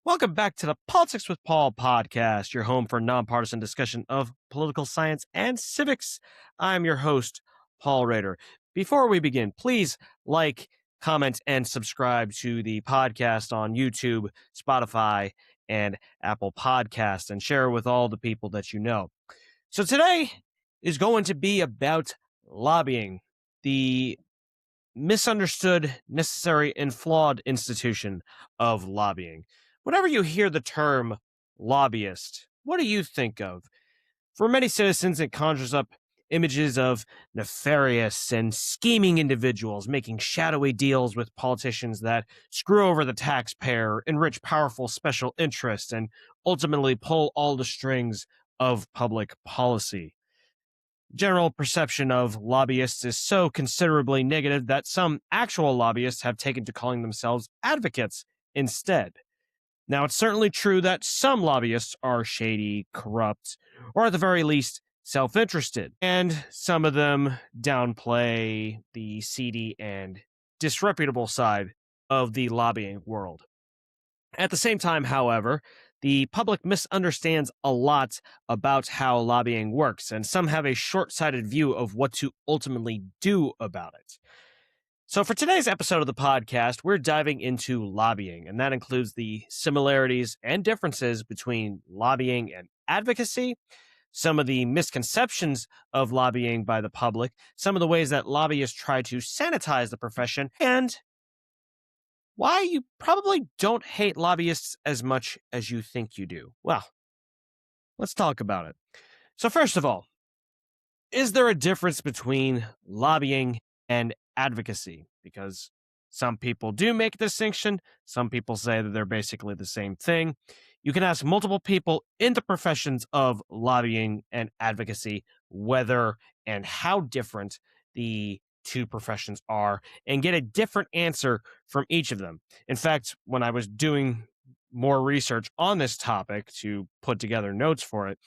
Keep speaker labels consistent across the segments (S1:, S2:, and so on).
S1: Welcome back to the Politics with Paul podcast, your home for nonpartisan discussion of political science and civics. I'm your host, Paul Rader. Before we begin, please like, comment, and subscribe to the podcast on YouTube, Spotify, and Apple Podcasts, and share with all the people that you know. So today is going to be about lobbying, the misunderstood, necessary, and flawed institution of lobbying. Whenever you hear the term lobbyist, what do you think of? For many citizens, it conjures up images of nefarious and scheming individuals making shadowy deals with politicians that screw over the taxpayer, enrich powerful special interests, and ultimately pull all the strings of public policy. General perception of lobbyists is so considerably negative that some actual lobbyists have taken to calling themselves advocates instead. Now, it's certainly true that some lobbyists are shady, corrupt, or at the very least, self-interested, and some of them downplay the seedy and disreputable side of the lobbying world. At the same time, however, the public misunderstands a lot about how lobbying works, and some have a short-sighted view of what to ultimately do about it. So for today's episode of the podcast, we're diving into lobbying, and that includes the similarities and differences between lobbying and advocacy, some of the misconceptions of lobbying by the public, some of the ways that lobbyists try to sanitize the profession, and why you probably don't hate lobbyists as much as you think you do. Well, let's talk about it. So first of all, is there a difference between lobbying and advocacy? Because some people do make a distinction. Some people say that they're basically the same thing. You can ask multiple people in the professions of lobbying and advocacy whether and how different the two professions are and get a different answer from each of them. In fact, when I was doing more research on this topic to put together notes for it,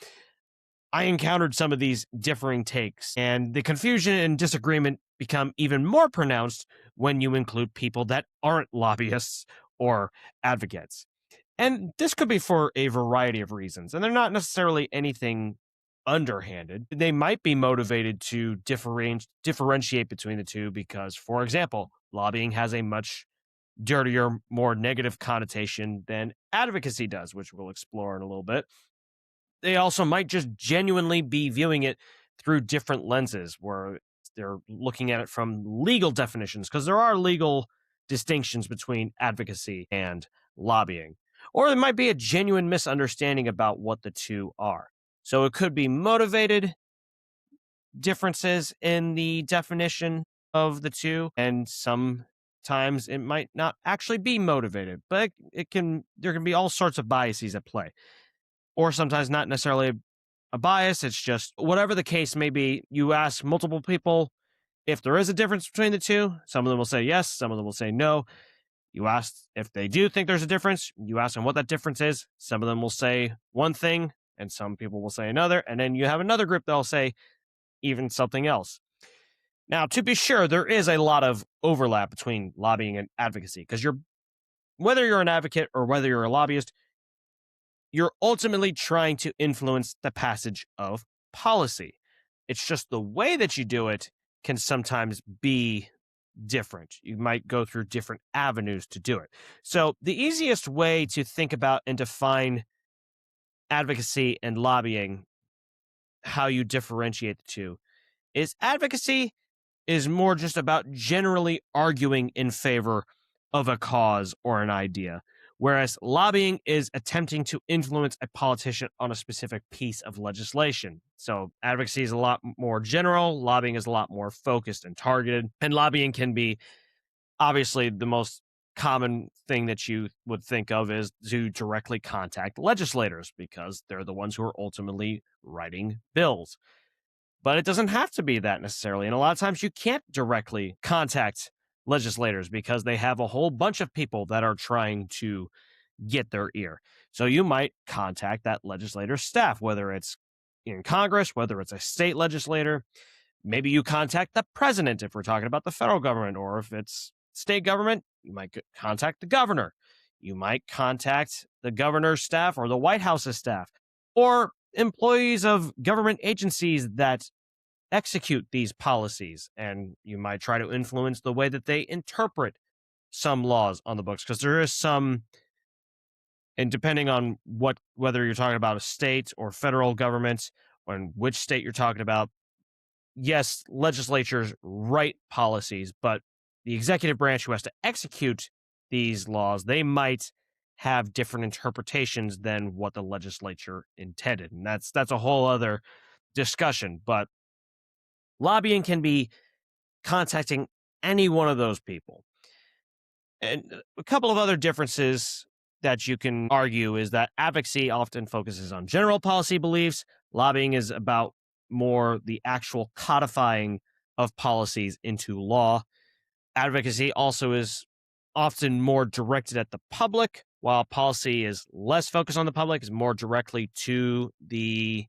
S1: I encountered some of these differing takes, and the confusion and disagreement become even more pronounced when you include people that aren't lobbyists or advocates. And this could be for a variety of reasons, and they're not necessarily anything underhanded. They might be motivated to differentiate between the two because, for example, lobbying has a much dirtier, more negative connotation than advocacy does, which we'll explore in a little bit. They also might just genuinely be viewing it through different lenses where they're looking at it from legal definitions, because there are legal distinctions between advocacy and lobbying. Or there might be a genuine misunderstanding about what the two are. So it could be motivated differences in the definition of the two, and sometimes it might not actually be motivated, but there can be all sorts of biases at play. Or sometimes not necessarily a bias, it's just whatever the case may be, you ask multiple people if there is a difference between the two. Some of them will say yes, some of them will say no. You ask if they do think there's a difference, you ask them what that difference is. Some of them will say one thing, and some people will say another, and then you have another group that'll say even something else. Now, to be sure, there is a lot of overlap between lobbying and advocacy, because whether you're an advocate or whether you're a lobbyist, you're ultimately trying to influence the passage of policy. It's just the way that you do it can sometimes be different. You might go through different avenues to do it. So the easiest way to think about and define advocacy and lobbying, how you differentiate the two, is advocacy is more just about generally arguing in favor of a cause or an idea, whereas lobbying is attempting to influence a politician on a specific piece of legislation. So advocacy is a lot more general, lobbying is a lot more focused and targeted, and lobbying can be obviously the most common thing that you would think of is to directly contact legislators because they're the ones who are ultimately writing bills. But it doesn't have to be that necessarily. And a lot of times you can't directly contact legislators because they have a whole bunch of people that are trying to get their ear. So you might contact that legislator's staff, whether it's in Congress, whether it's a state legislator. Maybe you contact the president if we're talking about the federal government, or if it's state government, you might contact the governor. You might contact the governor's staff or the White House's staff or employees of government agencies that execute these policies. And you might try to influence the way that they interpret some laws on the books, because there is some, and depending on whether you're talking about a state or federal government, or in which state you're talking about, yes, legislatures write policies, but the executive branch who has to execute these laws, they might have different interpretations than what the legislature intended. And that's a whole other discussion. But lobbying can be contacting any one of those people. And a couple of other differences that you can argue is that advocacy often focuses on general policy beliefs. Lobbying is about more the actual codifying of policies into law. Advocacy also is often more directed at the public, while policy is less focused on the public, is more directly to the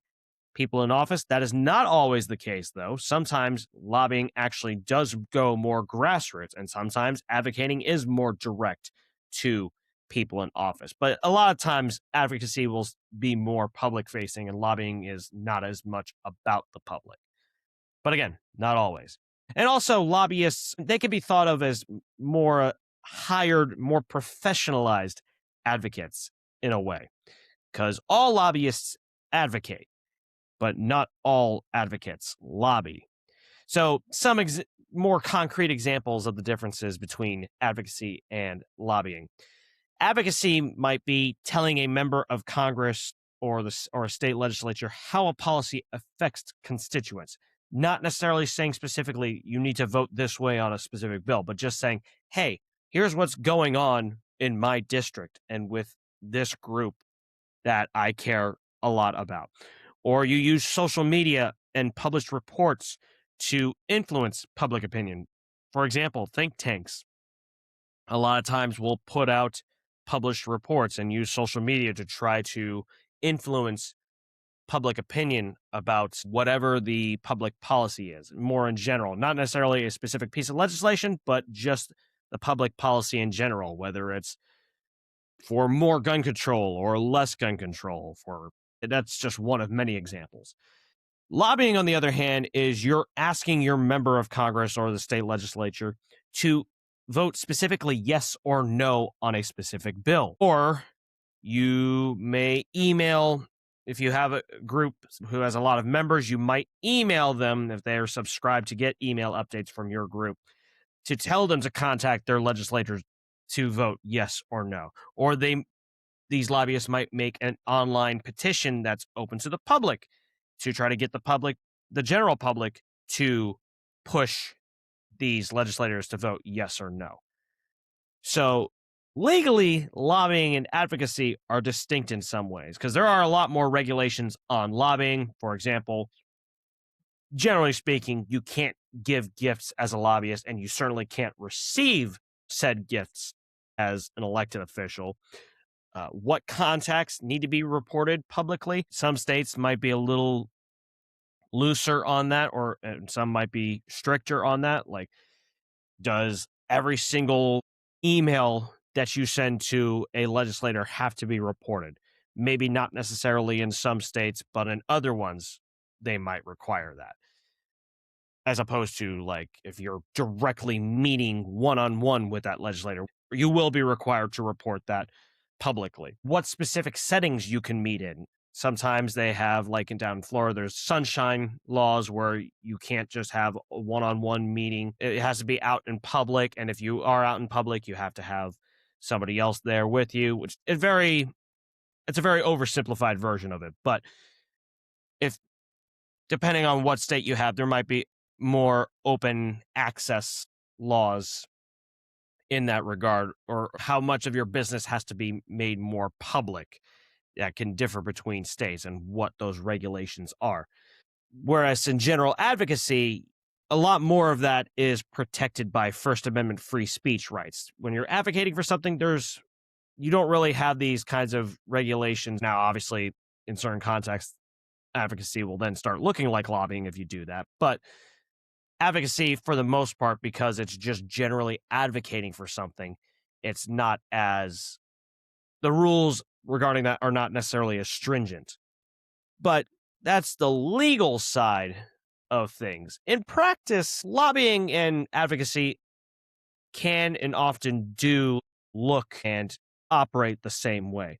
S1: people in office. That is not always the case, though. Sometimes lobbying actually does go more grassroots, and sometimes advocating is more direct to people in office. But a lot of times, advocacy will be more public facing, and lobbying is not as much about the public. But again, not always. And also, lobbyists, they can be thought of as more hired, more professionalized advocates in a way, because all lobbyists advocate, but not all advocates lobby. So some more concrete examples of the differences between advocacy and lobbying. Advocacy might be telling a member of Congress or a state legislature how a policy affects constituents, not necessarily saying specifically you need to vote this way on a specific bill, but just saying, hey, here's what's going on in my district and with this group that I care a lot about. Or you use social media and published reports to influence public opinion. For example, think tanks a lot of times will put out published reports and use social media to try to influence public opinion about whatever the public policy is, more in general, not necessarily a specific piece of legislation, but just the public policy in general, whether it's for more gun control or less gun control. That's just one of many examples. Lobbying, on the other hand, is you're asking your member of Congress or the state legislature to vote specifically yes or no on a specific bill. Or you may email, if you have a group who has a lot of members, you might email them if they are subscribed to get email updates from your group to tell them to contact their legislators to vote yes or no. Or these lobbyists might make an online petition that's open to the public to try to get the general public, to push these legislators to vote yes or no. So legally, lobbying and advocacy are distinct in some ways, because there are a lot more regulations on lobbying. For example, generally speaking, you can't give gifts as a lobbyist, and you certainly can't receive said gifts as an elected official. What contacts need to be reported publicly. Some states might be a little looser on that, or some might be stricter on that. Like, does every single email that you send to a legislator have to be reported? Maybe not necessarily in some states, but in other ones, they might require that. As opposed to, like, if you're directly meeting one-on-one with that legislator, you will be required to report that publicly. What specific settings you can meet in. Sometimes they have, like down in Florida, there's sunshine laws where you can't just have a one-on-one meeting. It has to be out in public. And if you are out in public, you have to have somebody else there with you, which it's a very oversimplified version of it. But depending on what state you have, there might be more open access laws in that regard, or how much of your business has to be made more public. That can differ between states and what those regulations are. Whereas in general advocacy, a lot more of that is protected by First Amendment free speech rights. When you're advocating for something, you don't really have these kinds of regulations. Now, obviously, in certain contexts, advocacy will then start looking like lobbying if you do that. But advocacy, for the most part, because it's just generally advocating for something, it's not as the rules regarding that are not necessarily as stringent. But that's the legal side of things. In practice, lobbying and advocacy can and often do look and operate the same way,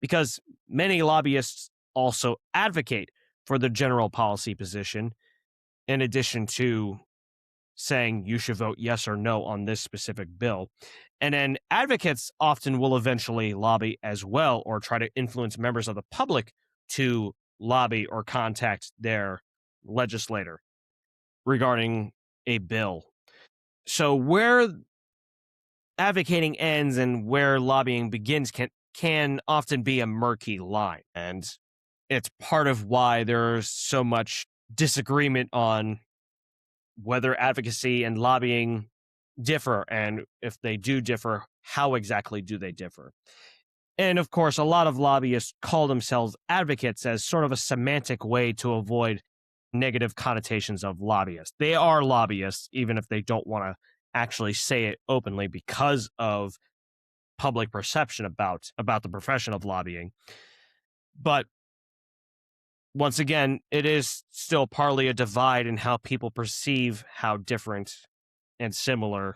S1: because many lobbyists also advocate for the general policy position, in addition to saying you should vote yes or no on this specific bill. And then advocates often will eventually lobby as well, or try to influence members of the public to lobby or contact their legislator regarding a bill. So where advocating ends and where lobbying begins can often be a murky line. And it's part of why there's so much disagreement on whether advocacy and lobbying differ, and if they do differ, how exactly do they differ? And of course, a lot of lobbyists call themselves advocates as sort of a semantic way to avoid negative connotations of lobbyists. They are lobbyists, even if they don't want to actually say it openly, because of public perception about the profession of lobbying. But once again, it is still partly a divide in how people perceive how different and similar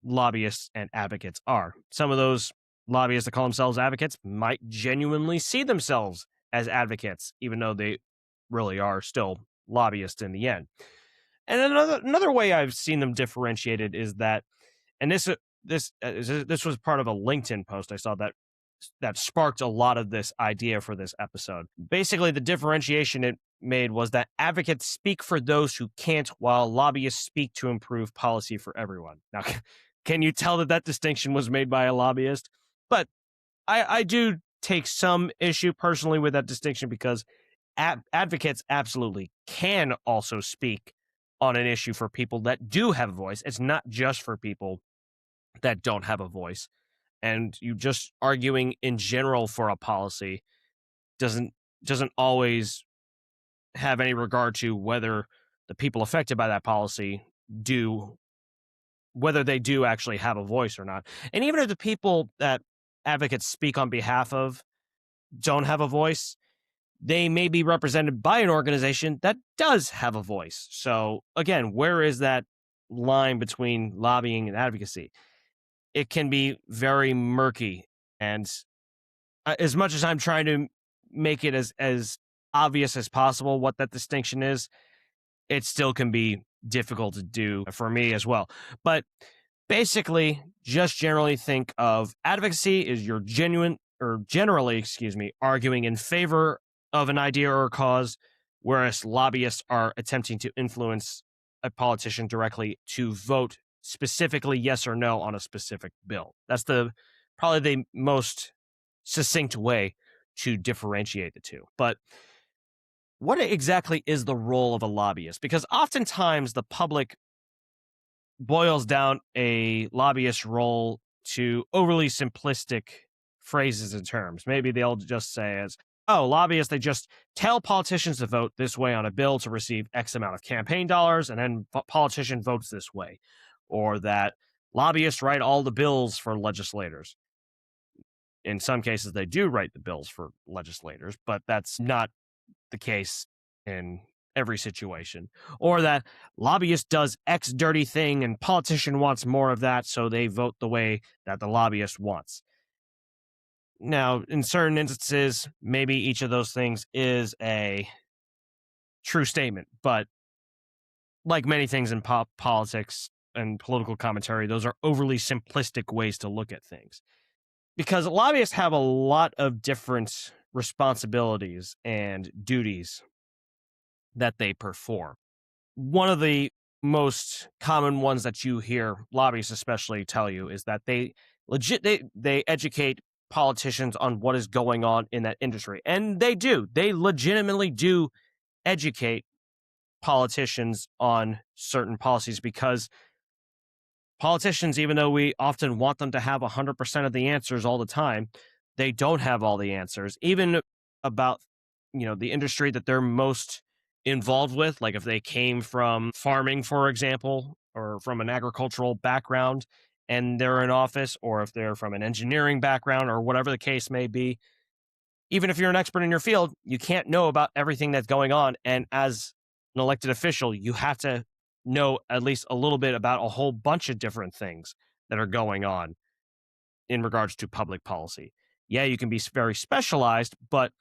S1: lobbyists and advocates are. Some of those lobbyists that call themselves advocates might genuinely see themselves as advocates, even though they really are still lobbyists in the end. And another way I've seen them differentiated is that, and this was part of a LinkedIn post I saw that sparked a lot of this idea for this episode. Basically, the differentiation it made was that advocates speak for those who can't, while lobbyists speak to improve policy for everyone. Now, can you tell that distinction was made by a lobbyist? But I do take some issue personally with that distinction, because advocates absolutely can also speak on an issue for people that do have a voice. It's not just for people that don't have a voice. And you just arguing in general for a policy doesn't always have any regard to whether the people affected by that policy whether they do actually have a voice or not. And even if the people that advocates speak on behalf of don't have a voice, they may be represented by an organization that does have a voice. So again, where is that line between lobbying and advocacy? It can be very murky. And as much as I'm trying to make it as obvious as possible what that distinction is, it still can be difficult to do for me as well. But basically, just generally think of advocacy as your generally arguing in favor of an idea or a cause, whereas lobbyists are attempting to influence a politician directly to vote specifically yes or no on a specific bill. That's probably the most succinct way to differentiate the two. But what exactly is the role of a lobbyist? Because oftentimes the public boils down a lobbyist role to overly simplistic phrases and terms. Maybe they'll just say as, oh, lobbyists, they just tell politicians to vote this way on a bill to receive X amount of campaign dollars, and then politician votes this way. Or that lobbyists write all the bills for legislators. In some cases, they do write the bills for legislators, but that's not the case in every situation. Or that lobbyist does X dirty thing and politician wants more of that, so they vote the way that the lobbyist wants. Now, in certain instances, maybe each of those things is a true statement, but like many things in politics and political commentary, those are overly simplistic ways to look at things. Because lobbyists have a lot of different responsibilities and duties that they perform. One of the most common ones that you hear lobbyists especially tell you is that they educate politicians on what is going on in that industry. And they do. They legitimately do educate politicians on certain policies, because politicians, even though we often want them to have 100% of the answers all the time, they don't have all the answers, even about, the industry that they're most involved with. Like if they came from farming, for example, or from an agricultural background, and they're in office, or if they're from an engineering background or whatever the case may be, even if you're an expert in your field, you can't know about everything that's going on. And as an elected official, you have to know at least a little bit about a whole bunch of different things that are going on in regards to public policy. Yeah, you can be very specialized, but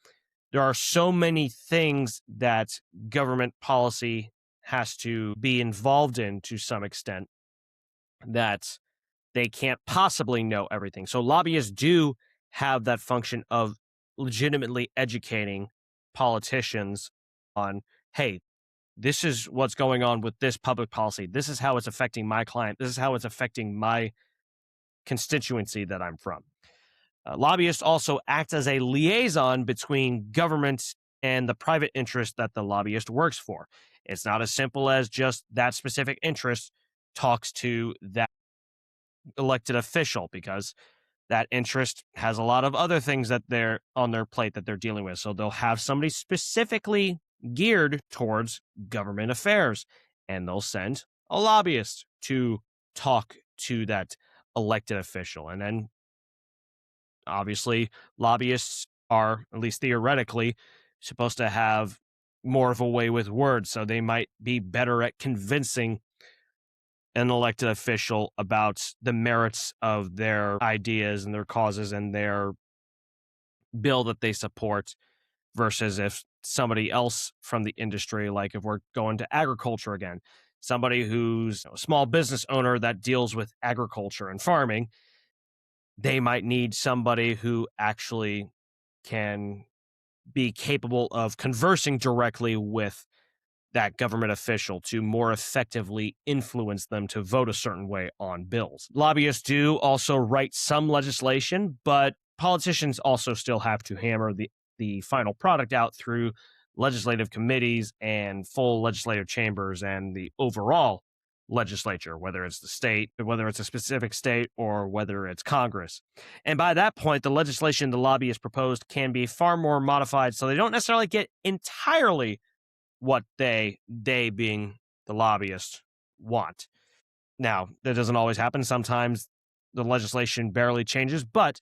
S1: there are so many things that government policy has to be involved in to some extent that they can't possibly know everything. So lobbyists do have that function of legitimately educating politicians on, hey, this is what's going on with this public policy. This is how it's affecting my client. This is how it's affecting my constituency that I'm from. Lobbyists also act as a liaison between government and the private interest that the lobbyist works for. It's not as simple as just that specific interest talks to that elected official, because that interest has a lot of other things that they're on their plate that they're dealing with. So they'll have somebody specifically geared towards government affairs, and they'll send a lobbyist to talk to that elected official. And then obviously lobbyists are, at least theoretically, supposed to have more of a way with words. So they might be better at convincing an elected official about the merits of their ideas and their causes and their bill that they support, versus if somebody else from the industry, like if we're going to agriculture again, somebody who's a small business owner that deals with agriculture and farming, they might need somebody who actually can be capable of conversing directly with that government official to more effectively influence them to vote a certain way on bills. Lobbyists do also write some legislation, but politicians also still have to hammer the final product out through legislative committees and full legislative chambers and the overall legislature, whether it's the state, whether it's a specific state, or whether it's Congress. And by that point, the legislation the lobbyists proposed can be far more modified, so they don't necessarily get entirely what they being the lobbyist want. Now, that doesn't always happen. Sometimes the legislation barely changes, but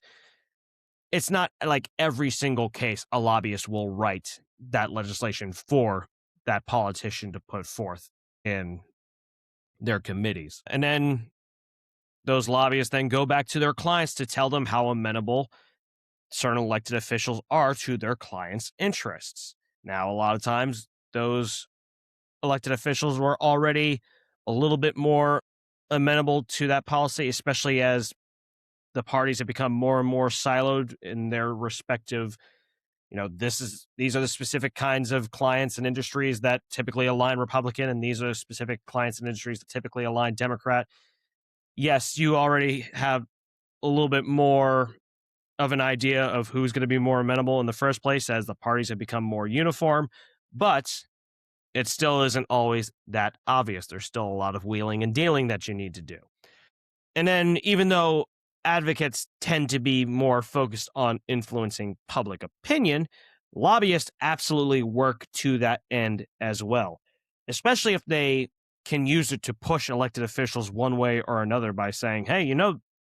S1: it's not like every single case a lobbyist will write that legislation for that politician to put forth in their committees. And then those lobbyists then go back to their clients to tell them how amenable certain elected officials are to their clients' interests. Now, a lot of times those elected officials were already a little bit more amenable to that policy, especially as the parties have become more and more siloed in their respective, these are the specific kinds of clients and industries that typically align Republican, and these are the specific clients and industries that typically align Democrat. Yes, you already have a little bit more of an idea of who's going to be more amenable in the first place as the parties have become more uniform, but it still isn't always that obvious. There's still a lot of wheeling and dealing that you need to do. And then even though advocates tend to be more focused on influencing public opinion, lobbyists absolutely work to that end as well, especially if they can use it to push elected officials one way or another by saying, hey,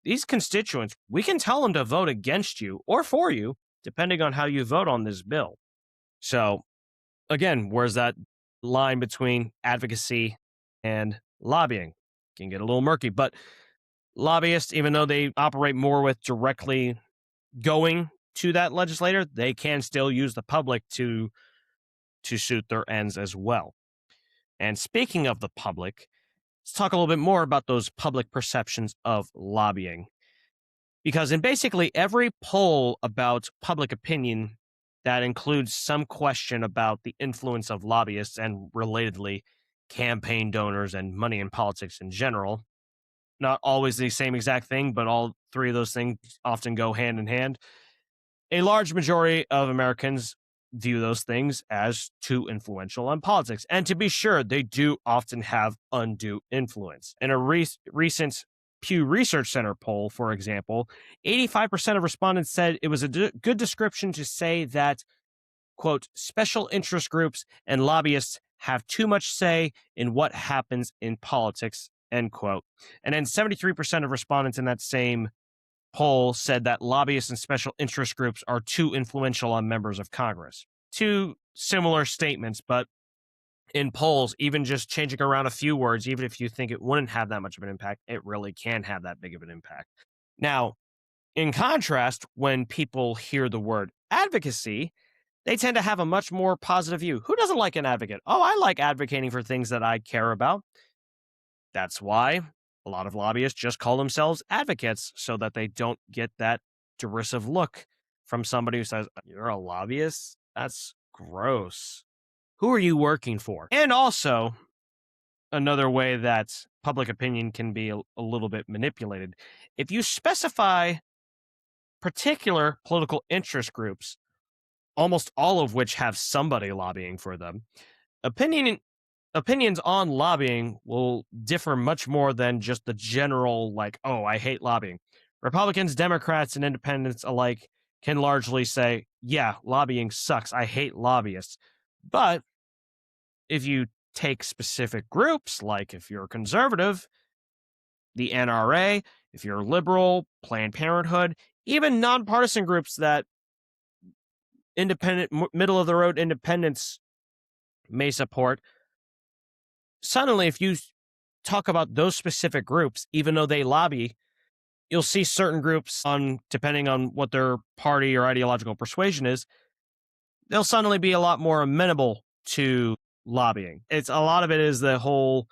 S1: these constituents, we can tell them to vote against you or for you, depending on how you vote on this bill. So again, where's that line between advocacy and lobbying? It can get a little murky, but lobbyists, even though they operate more with directly going to that legislator, they can still use the public to suit their ends as well. And speaking of the public, let's talk a little bit more about those public perceptions of lobbying. Because in basically every poll about public opinion that includes some question about the influence of lobbyists and, relatedly, campaign donors and money in politics in general, not always the same exact thing, but all three of those things often go hand in hand, a large majority of Americans view those things as too influential on politics. And to be sure, they do often have undue influence. In a recent Pew Research Center poll, for example, 85% of respondents said it was a good description to say that, quote, special interest groups and lobbyists have too much say in what happens in politics, end quote. And then 73% of respondents in that same poll said that lobbyists and special interest groups are too influential on members of Congress. Two similar statements, but in polls, even just changing around a few words, even if you think it wouldn't have that much of an impact, it really can have that big of an impact. Now, in contrast, when people hear the word advocacy, they tend to have a much more positive view. Who doesn't like an advocate? Oh, I like advocating for things that I care about. That's why a lot of lobbyists just call themselves advocates, so that they don't get that derisive look from somebody who says, "You're a lobbyist? That's gross. Who are you working for?" And also, another way that public opinion can be a little bit manipulated, if you specify particular political interest groups, almost all of which have somebody lobbying for them, opinions on lobbying will differ much more than just the general, like, oh, I hate lobbying. Republicans, Democrats, and independents alike can largely say, yeah, lobbying sucks. I hate lobbyists. But if you take specific groups, like if you're a conservative, the NRA, if you're liberal, Planned Parenthood, even nonpartisan groups that independent, middle of the road independents may support, suddenly if you talk about those specific groups, even though they lobby, you'll see certain groups, depending on what their party or ideological persuasion is, they'll suddenly be a lot more amenable to lobbying. A lot of it is the whole,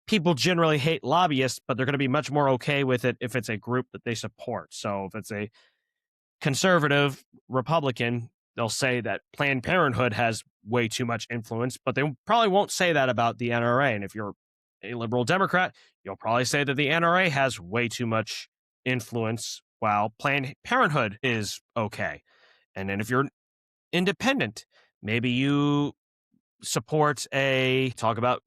S1: people generally hate lobbyists, but they're going to be much more okay with it if it's a group that they support. So if it's a conservative Republican, they'll say that Planned Parenthood has way too much influence, but they probably won't say that about the NRA. And if you're a liberal Democrat, you'll probably say that the NRA has way too much influence, while Planned Parenthood is okay. And then if you're independent, maybe you talk about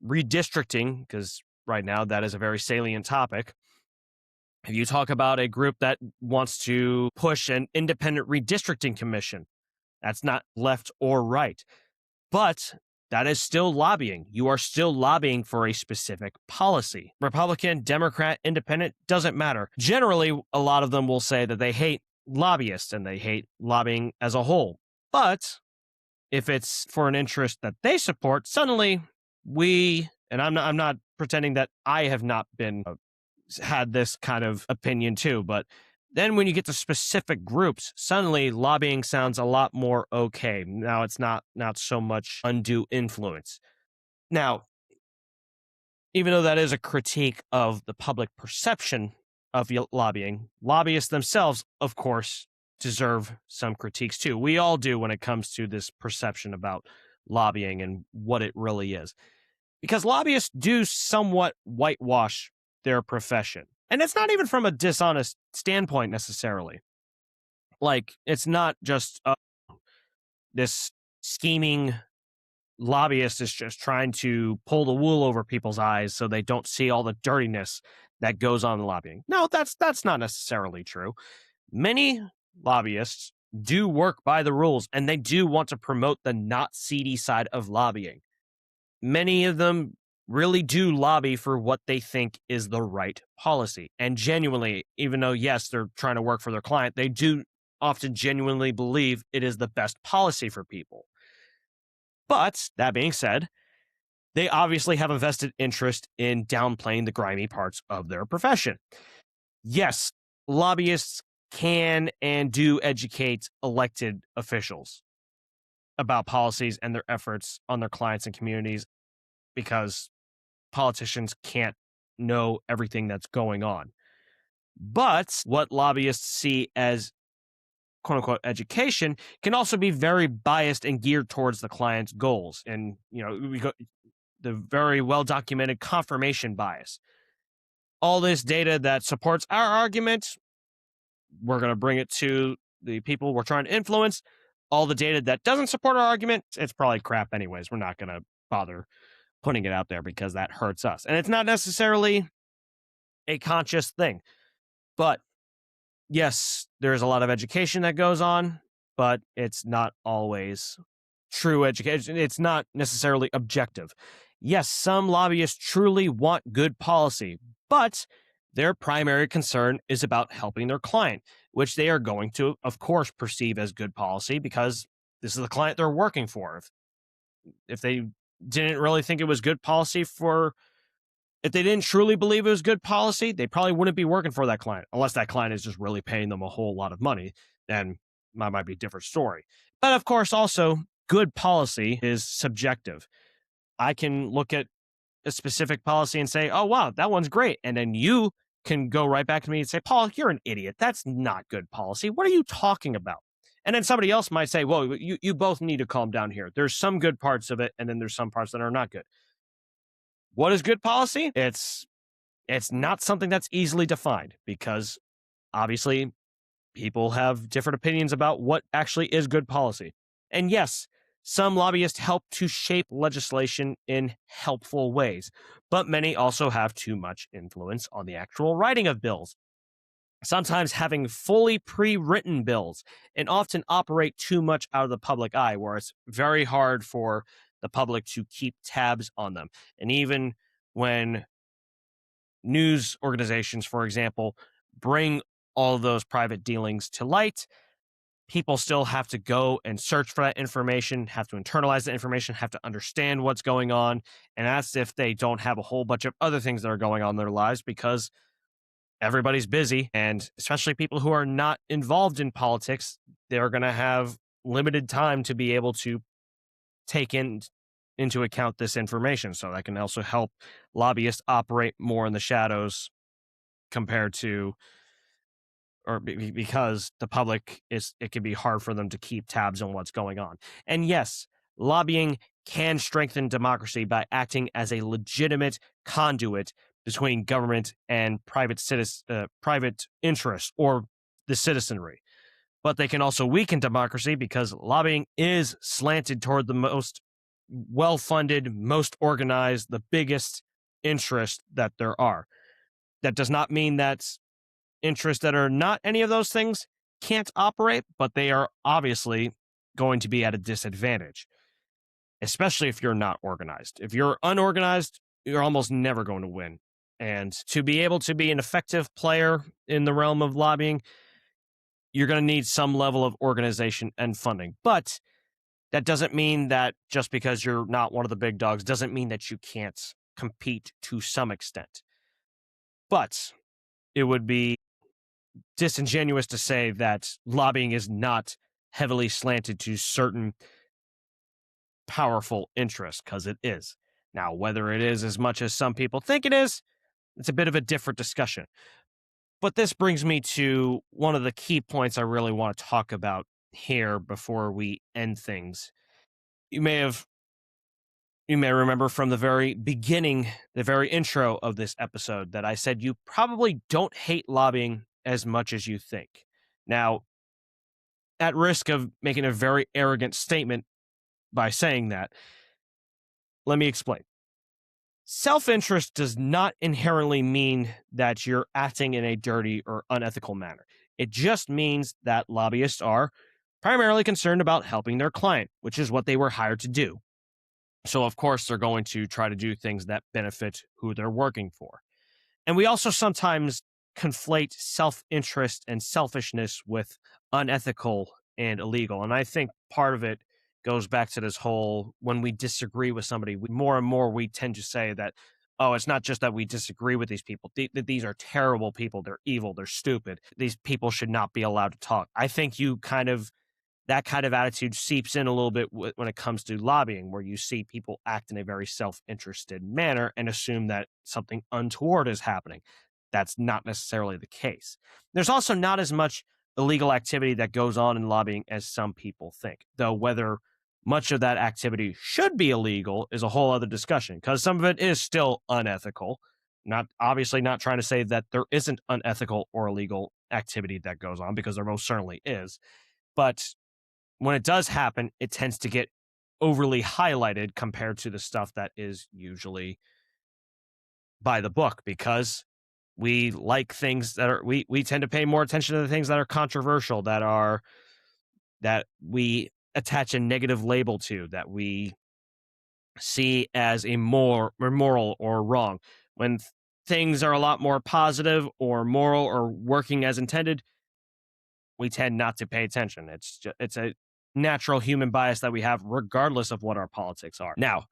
S1: redistricting, because right now that is a very salient topic. If you talk about a group that wants to push an independent redistricting commission, that's not left or right, but that is still lobbying. You are still lobbying for a specific policy. Republican, Democrat, independent, doesn't matter. Generally, a lot of them will say that they hate lobbyists and they hate lobbying as a whole. But if it's for an interest that they support, suddenly and I'm not pretending that I have not had this kind of opinion too, but then when you get to specific groups, suddenly lobbying sounds a lot more okay. Now it's not so much undue influence. Now, even though that is a critique of the public perception of lobbying, lobbyists themselves, of course, deserve some critiques too. We all do when it comes to this perception about lobbying and what it really is. Because lobbyists do somewhat whitewash their profession. And it's not even from a dishonest standpoint necessarily. Like, it's not just this scheming lobbyist is just trying to pull the wool over people's eyes so they don't see all the dirtiness that goes on in lobbying. No, that's not necessarily true. Many lobbyists do work by the rules, and they do want to promote the not seedy side of lobbying. Many of them really do lobby for what they think is the right policy. And genuinely, even though, yes, they're trying to work for their client, they do often genuinely believe it is the best policy for people. But that being said, they obviously have a vested interest in downplaying the grimy parts of their profession. Yes, lobbyists can and do educate elected officials about policies and their efforts on their clients and communities, because politicians can't know everything that's going on. But what lobbyists see as quote unquote education can also be very biased and geared towards the client's goals. And, we go the very well documented confirmation bias. All this data that supports our argument, we're going to bring it to the people we're trying to influence. All the data that doesn't support our argument, it's probably crap anyways. We're not going to bother putting it out there because that hurts us. And it's not necessarily a conscious thing. But yes, there's a lot of education that goes on, but it's not always true education. It's not necessarily objective. Yes, some lobbyists truly want good policy, but their primary concern is about helping their client, which they are going to, of course, perceive as good policy because this is the client they're working for. If they didn't really think it was good policy if they didn't truly believe it was good policy, they probably wouldn't be working for that client unless that client is just really paying them a whole lot of money. Then that might be a different story. But of course, also, good policy is subjective. I can look at a specific policy and say, oh, wow, that one's great. And then you can go right back to me and say, Paul, you're an idiot. That's not good policy. What are you talking about? And then somebody else might say, well, you both need to calm down here. There's some good parts of it, and then there's some parts that are not good. What is good policy? It's not something that's easily defined because obviously people have different opinions about what actually is good policy. And yes, some lobbyists help to shape legislation in helpful ways, but many also have too much influence on the actual writing of bills. Sometimes having fully pre-written bills and often operate too much out of the public eye, where it's very hard for the public to keep tabs on them. And even when news organizations, for example, bring all of those private dealings to light, people still have to go and search for that information, have to internalize the information, have to understand what's going on. And that's if they don't have a whole bunch of other things that are going on in their lives because everybody's busy. And especially people who are not involved in politics, they're going to have limited time to be able to take into account this information. So that can also help lobbyists operate more in the shadows compared to because the public it can be hard for them to keep tabs on what's going on. And yes, lobbying can strengthen democracy by acting as a legitimate conduit between government and private interests or the citizenry. But they can also weaken democracy because lobbying is slanted toward the most well-funded, most organized, the biggest interest that there are. That does not mean that interests that are not any of those things can't operate, but they are obviously going to be at a disadvantage, especially if you're not organized. If you're unorganized, you're almost never going to win. And to be able to be an effective player in the realm of lobbying, you're going to need some level of organization and funding. But that doesn't mean that just because you're not one of the big dogs doesn't mean that you can't compete to some extent. But it would be disingenuous to say that lobbying is not heavily slanted to certain powerful interests, because it is. Now, whether it is as much as some people think it is, it's a bit of a different discussion. But this brings me to one of the key points I really want to talk about here before we end things. You may remember from the very beginning, the very intro of this episode, that I said you probably don't hate lobbying as much as you think. Now, at risk of making a very arrogant statement by saying that, let me explain. Self-interest does not inherently mean that you're acting in a dirty or unethical manner. It just means that lobbyists are primarily concerned about helping their client, which is what they were hired to do. So, of course, they're going to try to do things that benefit who they're working for. And we also sometimes conflate self-interest and selfishness with unethical and illegal. And I think part of it goes back to this whole, when we disagree with somebody, more and more we tend to say that, oh, it's not just that we disagree with these people. These are terrible people. They're evil. They're stupid. These people should not be allowed to talk. I think that kind of attitude seeps in a little bit when it comes to lobbying, where you see people act in a very self-interested manner and assume that something untoward is happening. That's not necessarily the case. There's also not as much illegal activity that goes on in lobbying as some people think, though whether much of that activity should be illegal is a whole other discussion, because some of it is still unethical. Obviously not trying to say that there isn't unethical or illegal activity that goes on, because there most certainly is. But when it does happen, it tends to get overly highlighted compared to the stuff that is usually by the book, because we like things that are, we tend to pay more attention to the things that are controversial, that we attach a negative label to, that we see as immoral or wrong. When things are a lot more positive or moral or working as intended, we tend not to pay attention. It's a natural human bias that we have regardless of what our politics are. Now,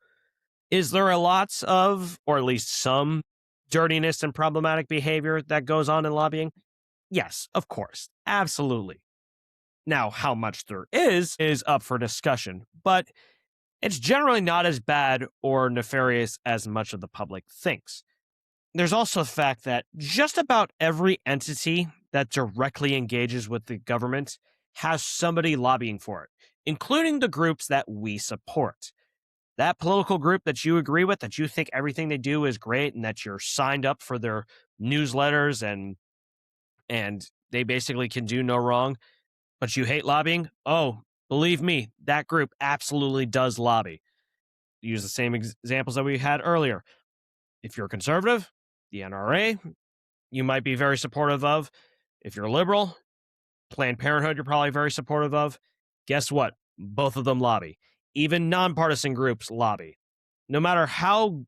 S1: is there a lots of, or at least some, dirtiness and problematic behavior that goes on in lobbying? Yes, of course. Absolutely. Now, how much there is up for discussion, but it's generally not as bad or nefarious as much of the public thinks. There's also the fact that just about every entity that directly engages with the government has somebody lobbying for it, including the groups that we support. That political group that you agree with, that you think everything they do is great and that you're signed up for their newsletters and they basically can do no wrong, but you hate lobbying? Oh, believe me, that group absolutely does lobby. Use the same examples that we had earlier. If you're conservative, the NRA, you might be very supportive of. If you're liberal, Planned Parenthood, you're probably very supportive of. Guess what? Both of them lobby. Even nonpartisan groups lobby. No matter how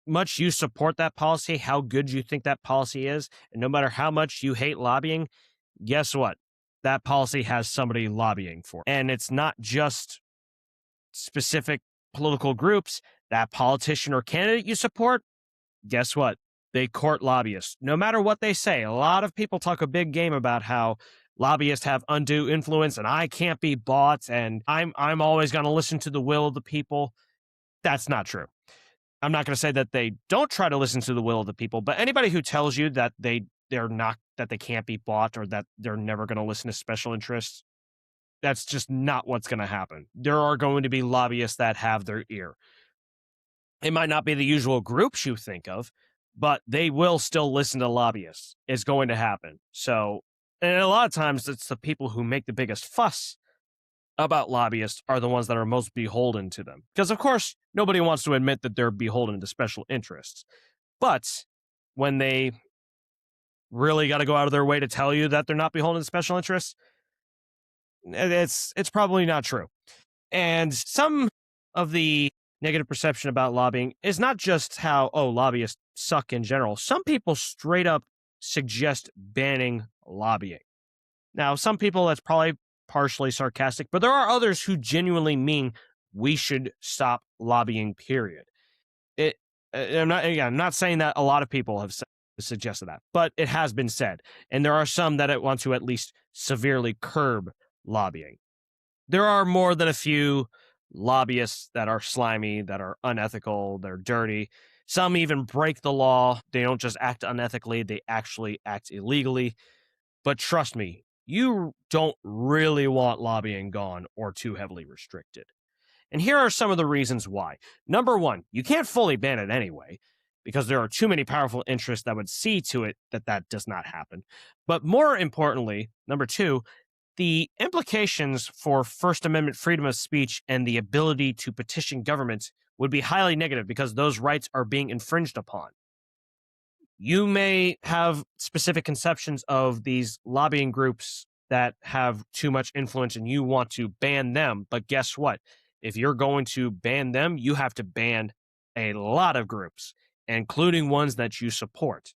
S1: much you support that policy, how good you think that policy is, and no matter how much you hate lobbying, guess what? That policy has somebody lobbying for it. And it's not just specific political groups. That politician or candidate you support, guess what? They court lobbyists. No matter what they say, a lot of people talk a big game about how lobbyists have undue influence and I can't be bought and I'm always going to listen to the will of the people. That's not true. I'm not going to say that they don't try to listen to the will of the people, but anybody who tells you that they can't be bought or that they're never going to listen to special interests, that's just not what's going to happen. There are going to be lobbyists that have their ear. It might not be the usual groups you think of, but they will still listen to lobbyists. It's going to happen. So, and a lot of times it's the people who make the biggest fuss about lobbyists are the ones that are most beholden to them. Because, of course, nobody wants to admit that they're beholden to special interests. But when they really got to go out of their way to tell you that they're not beholden to special interests, it's probably not true. And some of the negative perception about lobbying is not just how, lobbyists suck in general. Some people straight up suggest banning lobbying. Now, some people, that's probably partially sarcastic, but there are others who genuinely mean we should stop lobbying, period. I'm not saying that a lot of people have suggested that, but it has been said. And there are some that want to at least severely curb lobbying. There are more than a few lobbyists that are slimy, that are unethical, they're dirty. Some even break the law. They don't just act unethically, they actually act illegally. But trust me, you don't really want lobbying gone or too heavily restricted. And here are some of the reasons why. Number one, you can't fully ban it anyway, because there are too many powerful interests that would see to it that does not happen. But more importantly, number two, the implications for First Amendment freedom of speech and the ability to petition governments would be highly negative because those rights are being infringed upon. You may have specific conceptions of these lobbying groups that have too much influence and you want to ban them, but guess what? If you're going to ban them, you have to ban a lot of groups, including ones that you support.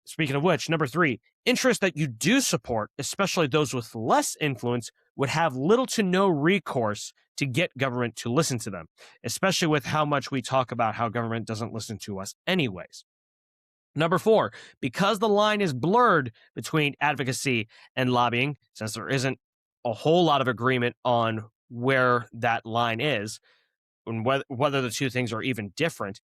S1: Speaking of which, number three, interests that you do support, especially those with less influence, would have little to no recourse to get government to listen to them, especially with how much we talk about how government doesn't listen to us anyways. Number four, because the line is blurred between advocacy and lobbying, since there isn't a whole lot of agreement on where that line is and whether the two things are even different,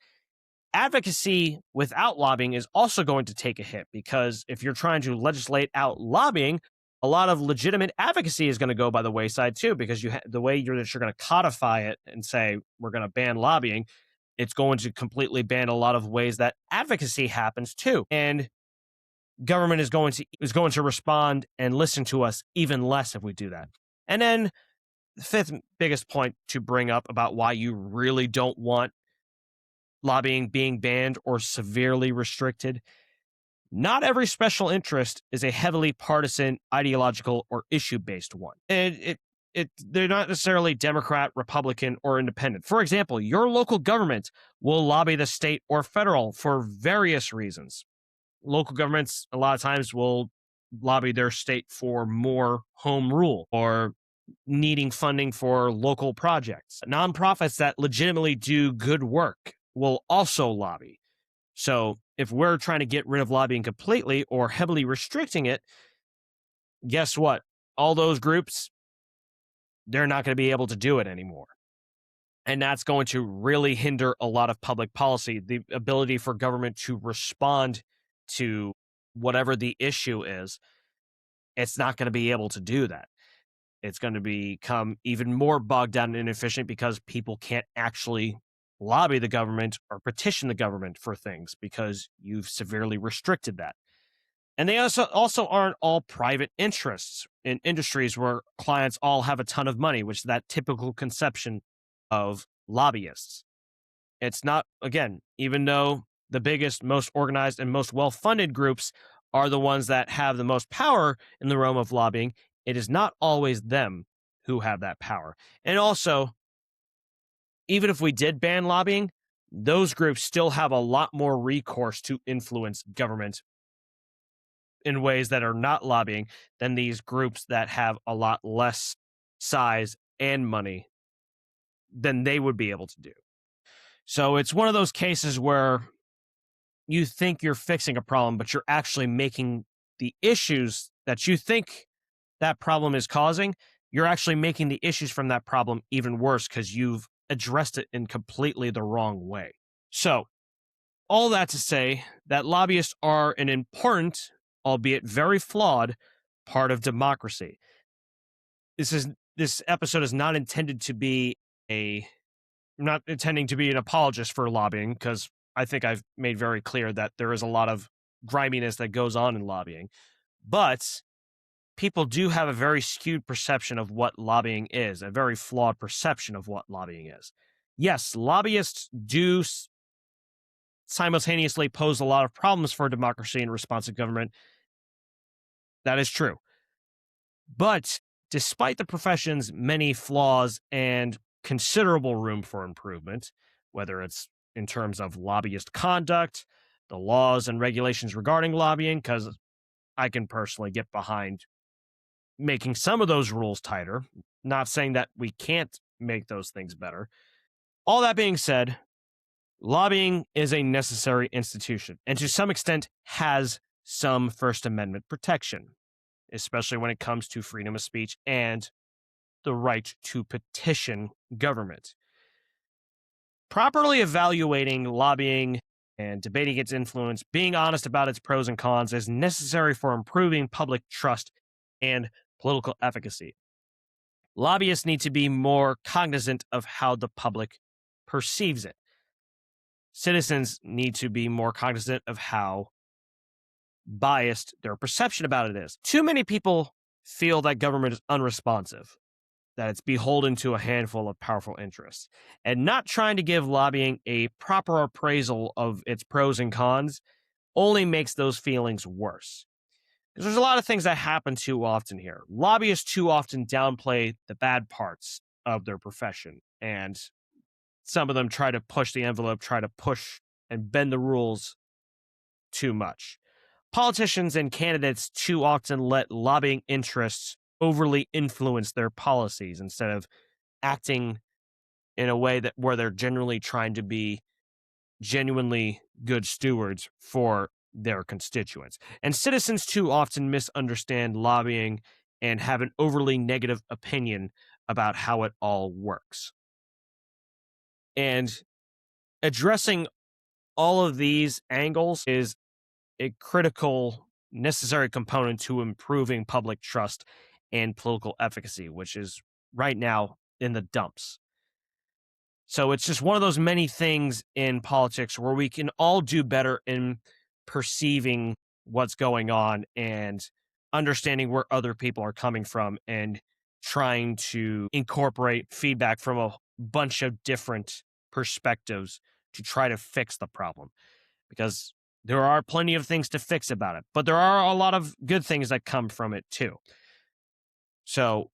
S1: advocacy without lobbying is also going to take a hit, because if you're trying to legislate out lobbying, a lot of legitimate advocacy is going to go by the wayside too, because the way you're going to codify it and say we're going to ban lobbying, it's going to completely ban a lot of ways that advocacy happens too. And government is going to respond and listen to us even less if we do that. And then the fifth biggest point to bring up about why you really don't want lobbying being banned or severely restricted. Not every special interest is a heavily partisan, ideological, or issue-based one. they're not necessarily Democrat, Republican, or independent. For example, your local government will lobby the state or federal for various reasons. Local governments, a lot of times, will lobby their state for more home rule or needing funding for local projects. Nonprofits that legitimately do good work will also lobby. So if we're trying to get rid of lobbying completely or heavily restricting it, guess what? All those groups, they're not going to be able to do it anymore. And that's going to really hinder a lot of public policy, the ability for government to respond to whatever the issue is. It's not going to be able to do that. It's going to become even more bogged down and inefficient because people can't actually lobby the government or petition the government for things because you've severely restricted that. And they also aren't all private interests in industries where clients all have a ton of money, which is that typical conception of lobbyists. It's not, again, even though the biggest, most organized, and most well-funded groups are the ones that have the most power in the realm of lobbying, it is not always them who have that power. And also, even if we did ban lobbying, those groups still have a lot more recourse to influence government in ways that are not lobbying than these groups that have a lot less size and money than they would be able to do. So it's one of those cases where you think you're fixing a problem, but you're actually making the issues that you think that problem is causing, you're actually making the issues from that problem even worse because you've addressed it in completely the wrong way. So all that to say that lobbyists are an important, albeit very flawed, part of democracy. This episode is not intended to be I'm not intending to be an apologist for lobbying, because I think I've made very clear that there is a lot of griminess that goes on in lobbying. But people do have a very skewed perception of what lobbying is, a very flawed perception of what lobbying is. Yes, lobbyists do simultaneously pose a lot of problems for democracy and responsive government. That is true. But despite the profession's many flaws and considerable room for improvement, whether it's in terms of lobbyist conduct, the laws and regulations regarding lobbying, because I can personally get behind making some of those rules tighter, not saying that we can't make those things better. All that being said, lobbying is a necessary institution and to some extent has some First Amendment protection, especially when it comes to freedom of speech and the right to petition government. Properly evaluating lobbying and debating its influence, being honest about its pros and cons, is necessary for improving public trust and political efficacy. Lobbyists need to be more cognizant of how the public perceives it. Citizens need to be more cognizant of how biased their perception about it is. Too many people feel that government is unresponsive, that it's beholden to a handful of powerful interests, and not trying to give lobbying a proper appraisal of its pros and cons only makes those feelings worse. Because there's a lot of things that happen too often here. Lobbyists too often downplay the bad parts of their profession, and some of them try to push the envelope, try to push and bend the rules too much. Politicians and candidates too often let lobbying interests overly influence their policies instead of acting in a way that where they're generally trying to be genuinely good stewards for their constituents. And citizens too often misunderstand lobbying and have an overly negative opinion about how it all works. And addressing all of these angles is a critical, necessary component to improving public trust and political efficacy, which is right now in the dumps. So it's just one of those many things in politics where we can all do better in perceiving what's going on and understanding where other people are coming from and trying to incorporate feedback from a bunch of different perspectives to try to fix the problem. Because there are plenty of things to fix about it, but there are a lot of good things that come from it too. So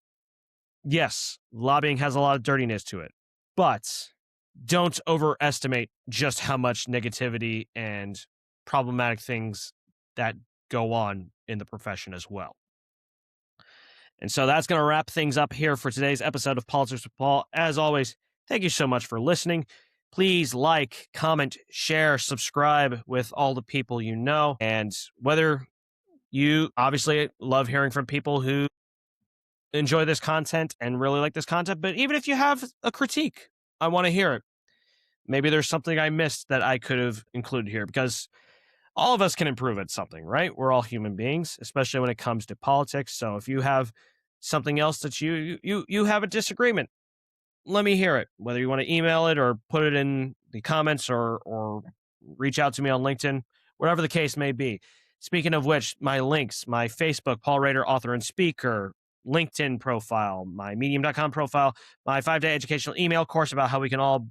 S1: yes, lobbying has a lot of dirtiness to it, but don't overestimate just how much negativity and problematic things that go on in the profession as well. And so that's going to wrap things up here for today's episode of Politics with Paul. As always, thank you so much for listening. Please like, comment, share, subscribe with all the people you know. And whether you obviously love hearing from people who enjoy this content and really like this content, but even if you have a critique, I want to hear it. Maybe there's something I missed that I could have included here, because all of us can improve at something, right? We're all human beings, especially when it comes to politics. So if you have something else that you have a disagreement, let me hear it. Whether you want to email it or put it in the comments or reach out to me on LinkedIn, whatever the case may be. Speaking of which, my links, my Facebook, Paul Rader, author and speaker, LinkedIn profile, my medium.com profile, my 5-day educational email course about how we can all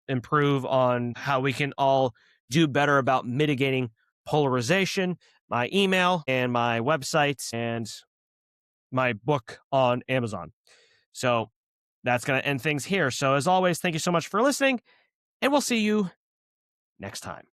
S1: improve on how we can all do better about mitigating polarization, my email and my website and my book on Amazon. So that's going to end things here. So as always, thank you so much for listening, and we'll see you next time.